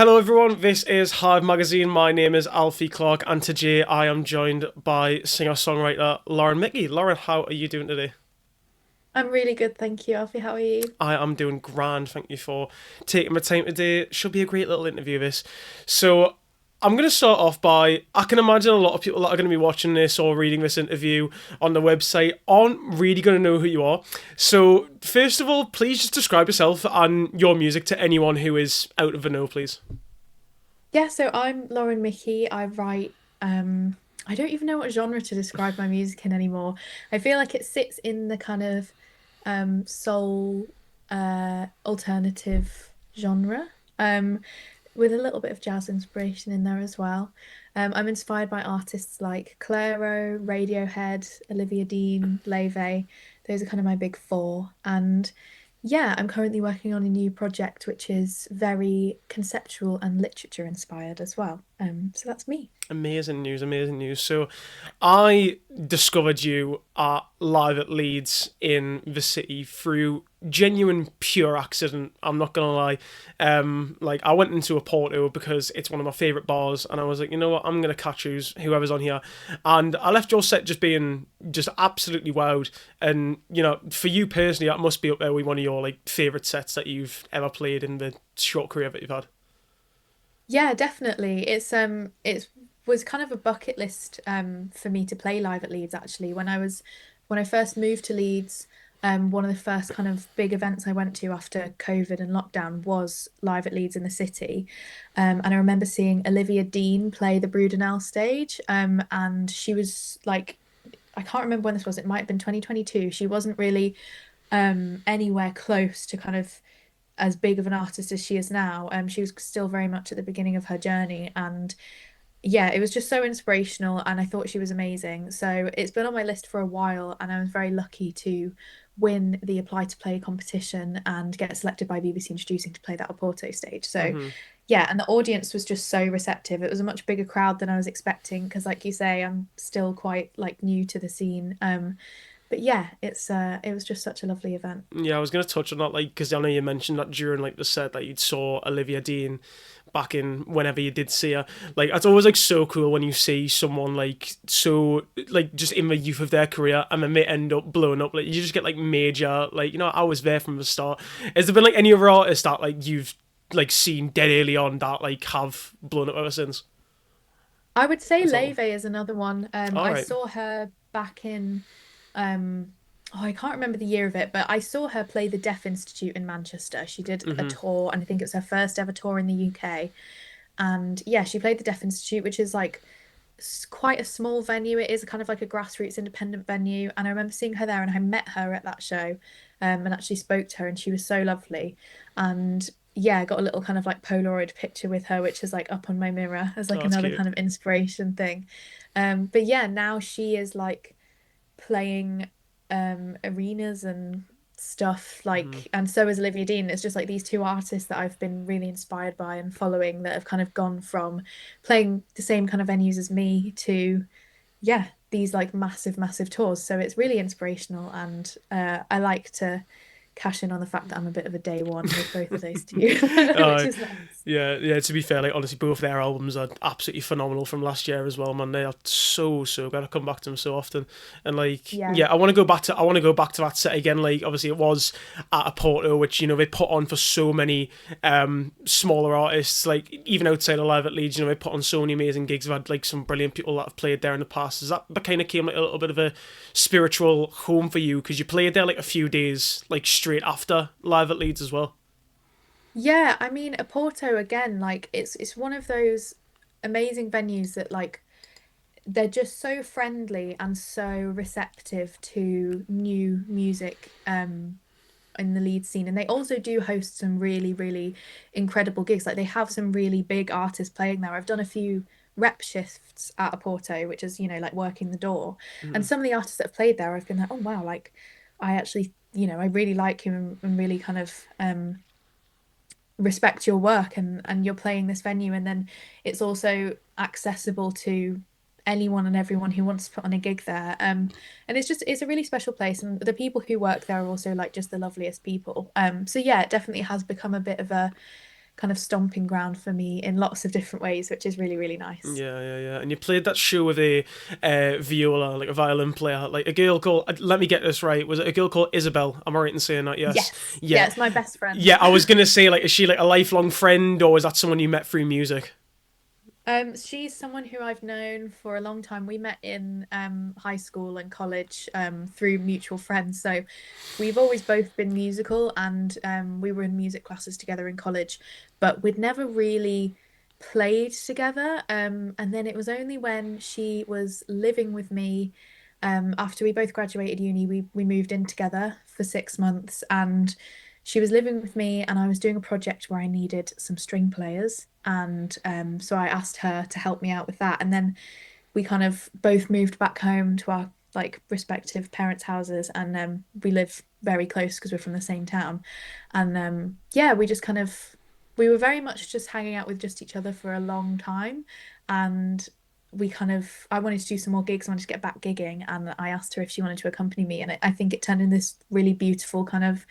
Hello, everyone. This is Hive Magazine. My name is Alfie Clark, and today I am joined by singer-songwriter Lauren Mikki. Lauren, how are you doing today? I'm really good, thank you, Alfie. How are you? I am doing grand. Thank you for taking my time today. Should be a great little interview, this. So, I'm going to start off by I can imagine a lot of people that are going to be watching this or reading this interview on the website aren't really going to know who you are. So, first of all, please just describe yourself and your music to anyone who is out of the know, please. Yeah, so I'm Lauren Mickey. I write, I don't even know what genre to describe my music in anymore. I feel like it sits in the kind of soul alternative genre. With a little bit of jazz inspiration in there as well. I'm inspired by artists like Clairo, Radiohead, Olivia Dean, Leve. Those are kind of my big four. And yeah, I'm currently working on a new project which is very conceptual and literature inspired as well. So that's me. Amazing news, amazing news. So, I discovered you at live at Leeds in the city through genuine pure accident. I'm not gonna lie. Like I went into a Porto because it's one of my favorite bars, and I was like, you know what, I'm gonna catch whoever's on here, and I left your set just being just absolutely wowed. And for you personally, that must be up there with one of your like favorite sets that you've ever played in the short career that you've had. Yeah, definitely. It's was kind of a bucket list for me to play live at Leeds actually. When I first moved to Leeds, one of the first kind of big events I went to after COVID and lockdown was live at Leeds in the city. And I remember seeing Olivia Dean play the Brudenell stage. And she was like I can't remember when this was. It might have been 2022. She wasn't really anywhere close to kind of as big of an artist as she is now. She was still very much at the beginning of her journey, and yeah, it was just so inspirational, and I thought she was amazing. So it's been on my list for a while, and I was very lucky to win the Apply to Play competition and get selected by BBC Introducing to play that Oporto stage. So Mm-hmm. yeah, and the audience was just so receptive. It was a much bigger crowd than I was expecting because, like you say, I'm still quite like new to the scene. But yeah, it was just such a lovely event. Yeah, I was gonna touch on that, like, because I know you mentioned that during like the set that you saw Olivia Dean back in whenever you did see her. Like, it's always like so cool when you see someone like so like just in the youth of their career and then they end up blowing up. Like, you just get like major, like, I was there from the start. Has there been like any other artists that like you've like seen dead early on that like have blown up ever since? I would say That's all. Leve is another one. All I right. saw her back in, oh, I can't remember the year of it, but I saw her play the Deaf Institute in Manchester. She did a Mm-hmm. tour, and I think it was her first ever tour in the UK. And yeah, she played the Deaf Institute, which is like quite a small venue. It is kind of like a grassroots independent venue. And I remember seeing her there, and I met her at that show, and actually spoke to her, and she was so lovely. And yeah, I got a little kind of like Polaroid picture with her, which is like up on my mirror as Oh, like that's another cute. kind of inspiration thing. But yeah, now she is like playing arenas and stuff Mm-hmm. like, and so is Olivia Dean. It's just like these two artists that I've been really inspired by and following that have kind of gone from playing the same kind of venues as me to yeah, these like massive tours. So it's really inspirational, and I like to cash in on the fact that I'm a bit of a day one with both of those two, which uh, is nice. yeah, yeah. To be fair, like honestly, both their albums are absolutely phenomenal from last year as well, man. They are so good. I come back to them so often, and like, Yeah. yeah, I want to go back to that set again. Like, obviously, it was at a Porto, which they put on for so many smaller artists. Like, even outside of live at Leeds, they put on so many amazing gigs. We've had like some brilliant people that have played there in the past. Is that kind of came like a little bit of a spiritual home for you because you played there like a few days like straight after live at Leeds as well? Yeah, I mean, Oporto again, like it's one of those amazing venues that like they're just so friendly and so receptive to new music in the lead scene. And they also do host some really incredible gigs. Like they have some really big artists playing there. I've done a few rep shifts at Oporto, which is, like working the door. And Mm-hmm. some of the artists that have played there, I've been like, oh wow, like I actually, I really like him and really kind of respect your work, and you're playing this venue, and then it's also accessible to anyone and everyone who wants to put on a gig there. And it's a really special place, and the people who work there are also like just the loveliest people. So yeah, it definitely has become a bit of a kind of stomping ground for me in lots of different ways, which is really, really nice. Yeah. And you played that show with a viola, like a violin player, like a girl called. Let me get this right. Was it a girl called Isabel? Am I right in saying that? Yes. Yes. Yeah, Yeah. it's my best friend. Yeah. I was gonna say, like, is she like a lifelong friend, or is that someone you met through music? She's someone who I've known for a long time. We met in high school and college through mutual friends. So we've always both been musical, and we were in music classes together in college, but we'd never really played together. And then it was only when she was living with me, after we both graduated uni, we moved in together for 6 months, and she was living with me, and I was doing a project where I needed some string players, and so I asked her to help me out with that, and then we kind of both moved back home to our like respective parents' houses, and we live very close because we're from the same town, and yeah, we just kind of we were very much just hanging out with just each other for a long time, and we kind of I wanted to do some more gigs. I wanted to get back gigging, and I asked her if she wanted to accompany me, and I think it turned in this really beautiful kind of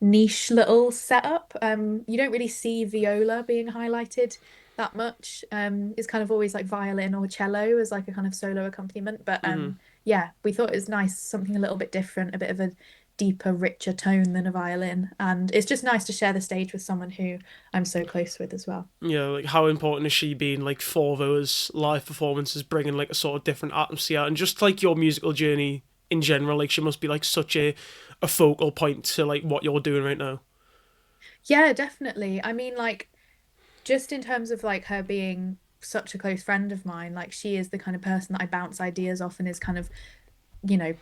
niche little setup. You don't really see viola being highlighted that much. It's kind of always like violin or cello as like a kind of solo accompaniment. But Hmm. yeah, we thought it was nice, something a little bit different, a bit of a deeper, richer tone than a violin. And it's just nice to share the stage with someone who I'm so close with as well. Yeah, like how important is she being like for those live performances, bringing like a sort of different atmosphere, and just like your musical journey in general? Like she must be like such a focal point to like what you're doing right now. Yeah, definitely. I mean, like, just in terms of like her being such a close friend of mine, like she is the kind of person that I bounce ideas off and is kind of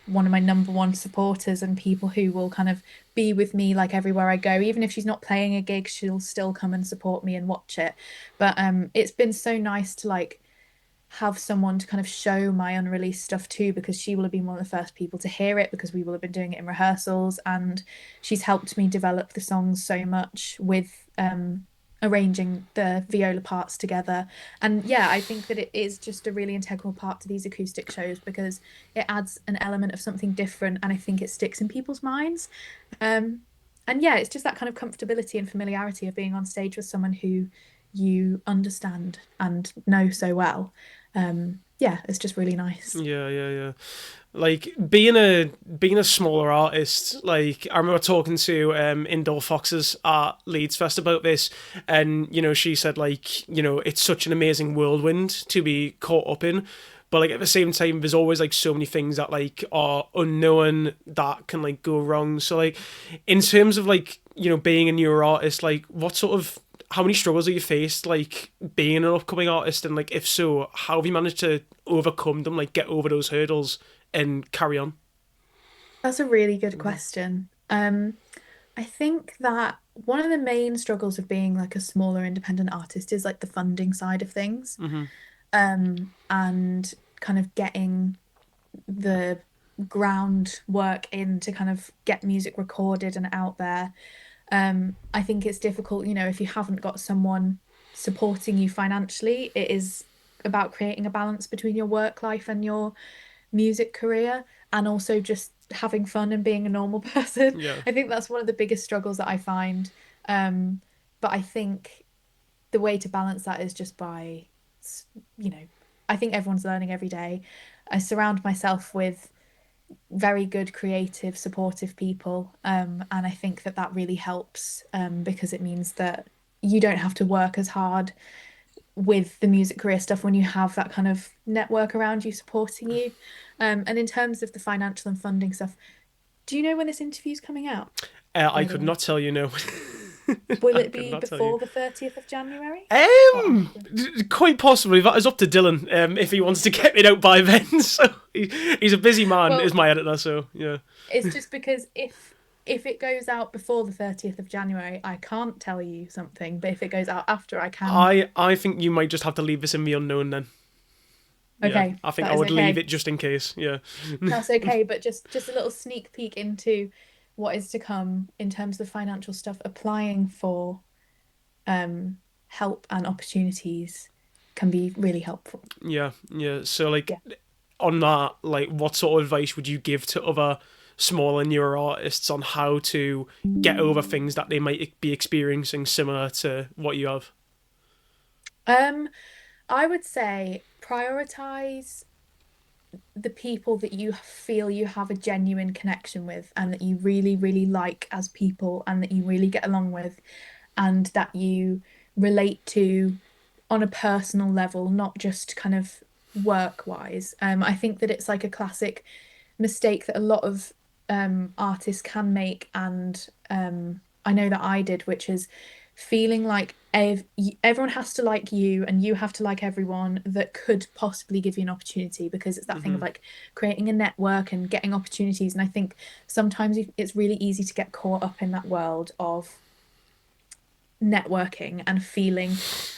one of my number one supporters and people who will kind of be with me like everywhere I go. Even if she's not playing a gig, she'll still come and support me and watch it. But it's been so nice to like have someone to kind of show my unreleased stuff to, because she will have been one of the first people to hear it because we will have been doing it in rehearsals, and she's helped me develop the songs so much with arranging the viola parts together. And yeah, I think that it is just a really integral part to these acoustic shows because it adds an element of something different, and I think it sticks in people's minds. um and yeah, it's just that kind of comfortability and familiarity of being on stage with someone who you understand and know so well. Yeah, it's just really nice. Yeah. Like being a smaller artist, like I remember talking to Indoor Foxes at Leeds Fest about this, and she said like it's such an amazing whirlwind to be caught up in, but like at the same time there's always like so many things that like are unknown that can like go wrong. So like in terms of like being a newer artist, like what sort of how many struggles have you faced like being an upcoming artist, and like if so, how have you managed to overcome them, like get over those hurdles and carry on? That's a really good question. I think that one of the main struggles of being like a smaller independent artist is like the funding side of things. Hmm. And kind of getting the groundwork in to kind of get music recorded and out there. I think it's difficult, if you haven't got someone supporting you financially. It is about creating a balance between your work life and your music career, and also just having fun and being a normal person. Yeah. I think that's one of the biggest struggles that I find. Um, but I think the way to balance that is just by, you know, I think everyone's learning every day. I surround myself with very good, creative, supportive people. And I think that that really helps, because it means that you don't have to work as hard with the music career stuff when you have that kind of network around you supporting you. And in terms of the financial and funding stuff, do you know when this interview's coming out, I by the could way? not tell you, no. Will I it could be not tell you. before the 30th of January or Um, after? quite possibly. That is up to Dylan. If he wants to get it out by then. So he's a busy man, is Well, my editor. So yeah. it's just because if it goes out before the 30th of January, I can't tell you something, but if it goes out after, I can. I think you might just have to leave this in the unknown then. Yeah, Okay, I think I that is would leave okay. it just in case. Yeah. That's okay, but just a little sneak peek into what is to come in terms of financial stuff. Applying for um help and opportunities can be really helpful. Yeah. So like Yeah. on that, like what sort of advice would you give to other smaller, newer artists on how to get over things that they might be experiencing similar to what you have? Um, I would say prioritize the people that you feel you have a genuine connection with and that you really, really like as people and that you really get along with and that you relate to on a personal level, not just kind of work wise. I think that it's like a classic mistake that a lot of artists can make, and I know that I did, which is feeling like everyone has to like you and you have to like everyone that could possibly give you an opportunity, because it's that thing of Mm-hmm. like creating a network and getting opportunities. And I think sometimes it's really easy to get caught up in that world of networking and feeling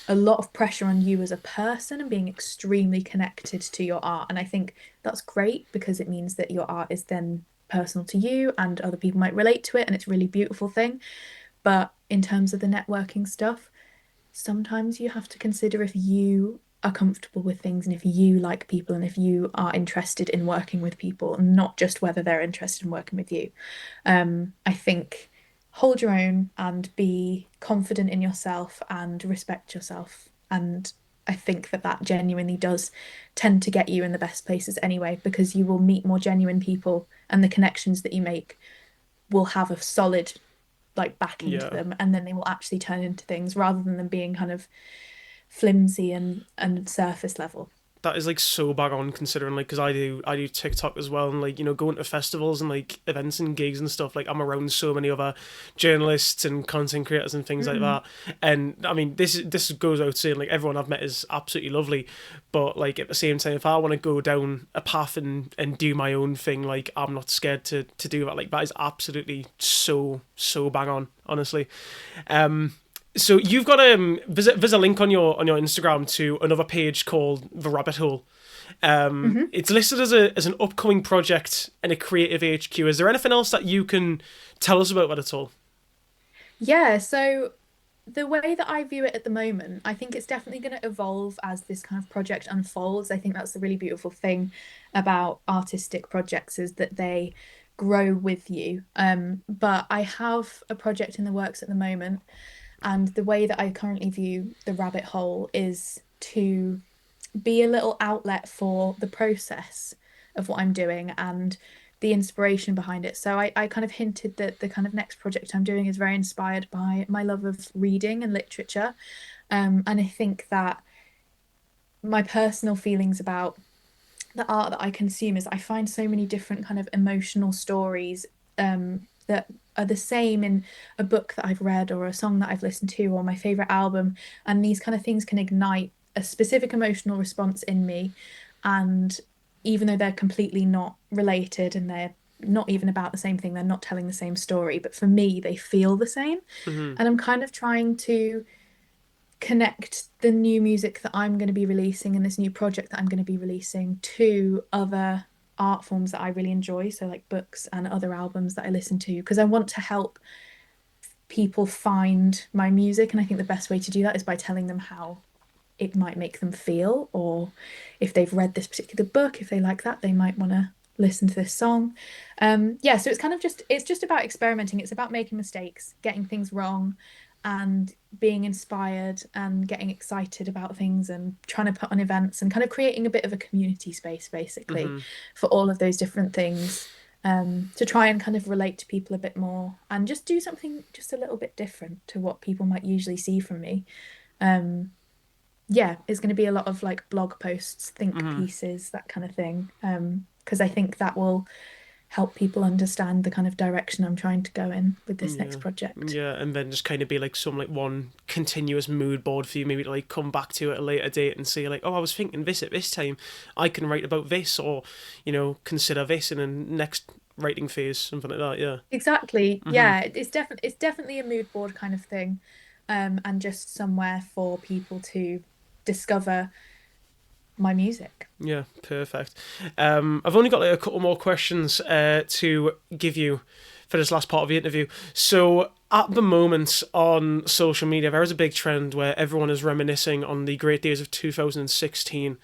a lot of pressure on you as a person and being extremely connected to your art. And I think that's great because it means that your art is then personal to you and other people might relate to it, and it's a really beautiful thing. But in terms of the networking stuff, sometimes you have to consider if you are comfortable with things and if you like people and if you are interested in working with people, and not just whether they're interested in working with you. I think hold your own and be confident in yourself and respect yourself. And I think that that genuinely does tend to get you in the best places anyway, because you will meet more genuine people and the connections that you make will have a solid like backing to Yeah. them, and then they will actually turn into things rather than them being kind of flimsy and surface level. That is like so bang on, considering like, because I do TikTok as well, and like, going to festivals and like events and gigs and stuff, like I'm around so many other journalists and content creators and things like Mm. that. And I mean, this goes out saying, like, everyone I've met is absolutely lovely, but like at the same time, if I want to go down a path and do my own thing, like I'm not scared to do that. Like that is absolutely so bang on, honestly. So you've got there's a link on your Instagram to another page called The Rabbit Hole. Hmm. It's listed as an upcoming project and a creative HQ. Is there anything else that you can tell us about that at all? Yeah, so the way that I view it at the moment, I think it's definitely going to evolve as this kind of project unfolds. I think that's the really beautiful thing about artistic projects is that they grow with you. But I have a project in the works at the moment, and the way that I currently view the rabbit hole is to be a little outlet for the process of what I'm doing and the inspiration behind it. So I kind of hinted that the kind of next project I'm doing is very inspired by my love of reading and literature. And I think that my personal feelings about the art that I consume is I find so many different kind of emotional stories that are the same in a book that I've read or a song that I've listened to or my favorite album. And these kind of things can ignite a specific emotional response in me. And even though they're completely not related and they're not even about the same thing, they're not telling the same story, but for me, they feel the same. Mm-hmm. And I'm kind of trying to connect the new music that I'm going to be releasing and this new project that I'm going to be releasing to other art forms that I really enjoy. So, like books and other albums that I listen to, because I want to help people find my music. And I think the best way to do that is by telling them how it might make them feel, or if they've read this particular book, if they like that, they might want to listen to this song. Yeah, so it's kind of just about experimenting. It's about making mistakes, getting things wrong, and being inspired and getting excited about things and trying to put on events and kind of creating a bit of a community space basically Mm-hmm. for all of those different things. To try and kind of relate to people a bit more and just do something just a little bit different to what people might usually see from me. Um, yeah, it's going to be a lot of like blog posts, think Mm-hmm. pieces, that kind of thing. Because I think that will help people understand the kind of direction I'm trying to go in with this next Yeah. project. Yeah, and then just kind of be like some like one continuous mood board for you, maybe to like come back to at a later date and say like, oh, I was thinking this at this time, I can write about this, or consider this in a next writing phase, something like that. Yeah. Exactly. Mm-hmm. Yeah, it's definitely a mood board kind of thing. And just somewhere for people to discover my music. Yeah, perfect. I've only got like a couple more questions to give you for this last part of the interview. So at the moment on social media, there is a big trend where everyone is reminiscing on the great days of 2016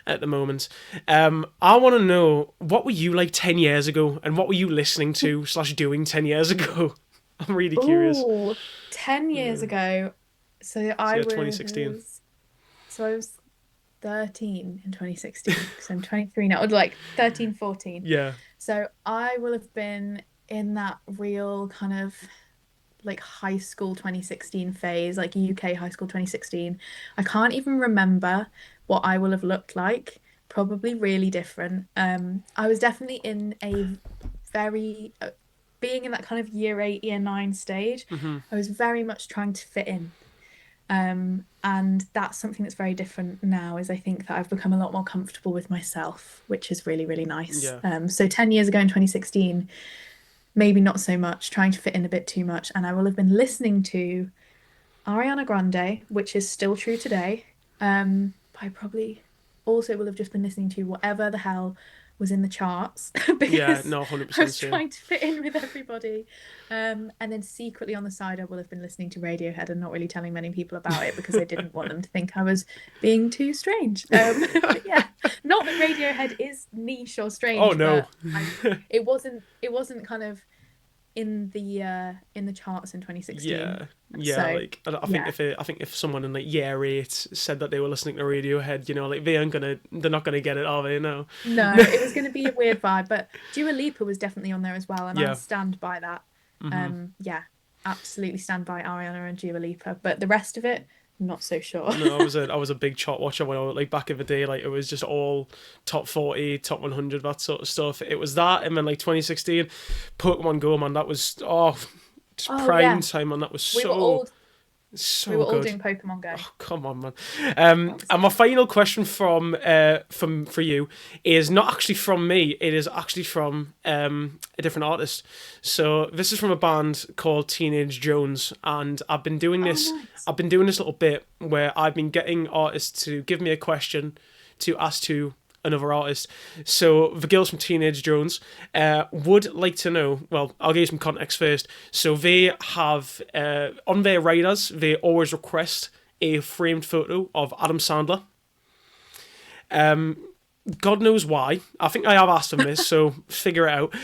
at the moment. I want to know, what were you like 10 years ago, and what were you listening to / doing 10 years ago? I'm really curious. Ooh, 10 years ago. So So I yeah, 2016. was so I was 13 in 2016 because I'm 23 now, or like 13, 14. Yeah, So I will have been in that real kind of like high school 2016 phase, like UK high school 2016. I can't even remember what I will have looked like. Probably really different. I was definitely in a very being in that kind of year 8, year 9 stage. I was very much trying to fit in. And that's something that's very different now, is I think that I've become a lot more comfortable with myself, which is really, really nice. yeah, So 10 years ago in 2016, maybe not so much, trying to fit in a bit too much. And I will have been listening to Ariana Grande, which is still true today. I probably also will have just been listening to whatever the hell was in the charts yeah. because No, I 100% was same. trying to fit in with everybody. And then secretly on the side, I will have been listening to Radiohead and not really telling many people about it because I didn't want them to think I was being too strange. But yeah, not that Radiohead is niche or Oh strange, no. but it wasn't kind of in the charts in 2016. Yeah, yeah. So Like I think yeah, I think if someone in like year 8 said that they were listening to Radiohead, like they're not gonna get it, are they? No. no, it was going to be a weird vibe, but Dua Lipa was definitely on there as well, and I'll Yeah. stand by that. Yeah, absolutely stand by Ariana and Dua Lipa, but the rest of it, not so sure. No, I was a big chart watcher when I was like back in the day. Like it was just all top 40, top 100, that sort of stuff. It was that, and then like 2016, Pokemon Go, man, that was just Oh prime yeah, time, and that was we were all we so were all good. doing Pokemon Go. Oh, come on, man. That was And my it. final question from for you is not actually from me. It is actually from a different artist. So this is from a band called Teenage Jones, and Oh nice. I've been doing this little bit where I've been getting artists to give me a question to ask to another artist. So the girls from Teenage Jones would like to know. Well, I'll give you some context first. So they have on their riders, they always request a framed photo of Adam Sandler. God knows why. I think I have asked them this, so figure it out.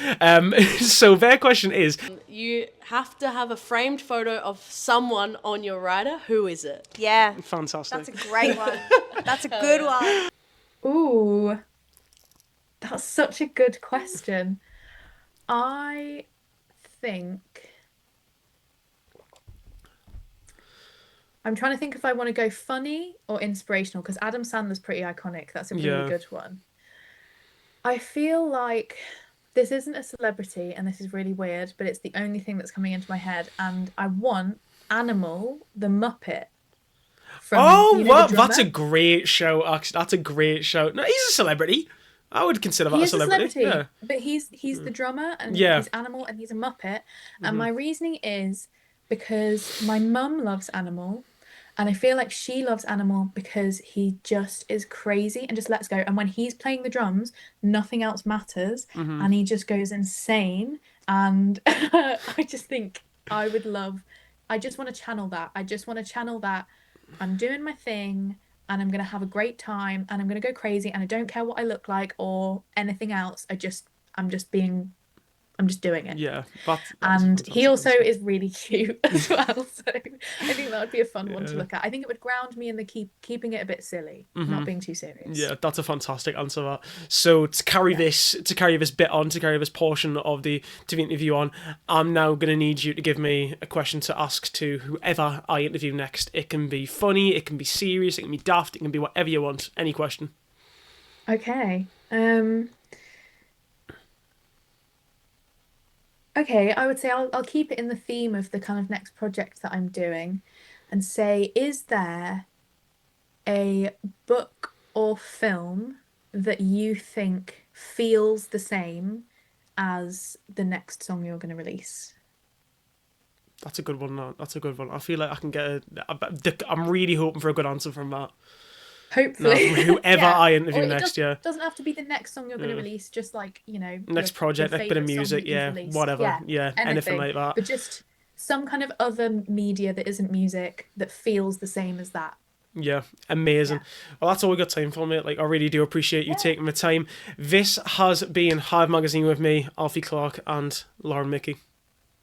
So their question is, You have to have a framed photo of someone on your rider. Who is it? Yeah, fantastic. that's a great one. That's a good one. Ooh, that's such a good question. I think I'm trying to think if I want to go funny or inspirational because Adam Sandler's pretty iconic. That's a really Yeah. good one. I feel like this isn't a celebrity and this is really weird, but it's the only thing that's coming into my head. And I want Animal, the Muppet from, Oh, you know, the well, that's a drummer. great show. Actually, that's a great show. No, he's a celebrity. I would consider that He a is a celebrity. Yeah. celebrity, but he's the drummer and Yeah. he's Animal and he's a Muppet. And my reasoning is because my mum loves Animal. And I feel like she loves Animal because he just is crazy and just lets go. And when he's playing the drums, nothing else matters. And he just goes insane. And I just think I would love, I just want to channel that. I just want to channel that. I'm doing my thing and I'm going to have a great time and I'm going to go crazy and I don't care what I look like or anything else. I'm just doing it. Yeah. That is a And he fantastic also answer. is really cute as well. So I think that would be a fun one to Yeah. look at. I think it would ground me in the keeping it a bit silly, not being too serious. Yeah, that's a fantastic answer. That. So to carry Yeah. this bit on, to carry this portion of the interview on, I'm now going to need you to give me a question to ask to whoever I interview next. It can be funny, it can be serious, it can be daft, it can be whatever you want. Any question. Okay. Okay, I would say I'll keep it in the theme of the kind of next project that I'm doing and say, is there a book or film that you think feels the same as the next song you're going to release? That's a good one. That's a good one. I feel like I can get I'm really hoping for a good answer from that. Hopefully. from whoever Yeah. I interview Or it next year. doesn't have to be the next song you're going to release, just like, Next project, your next bit of favourite song music, that you've yeah, released. whatever, yeah, anything like that. But just some kind of other media that isn't music that feels the same as that. Yeah, amazing. Yeah. Well, that's all we got time for, mate. Like, I really do appreciate you taking the time. This has been Hive Magazine with me, Alfie Clark, and Lauren Mikki.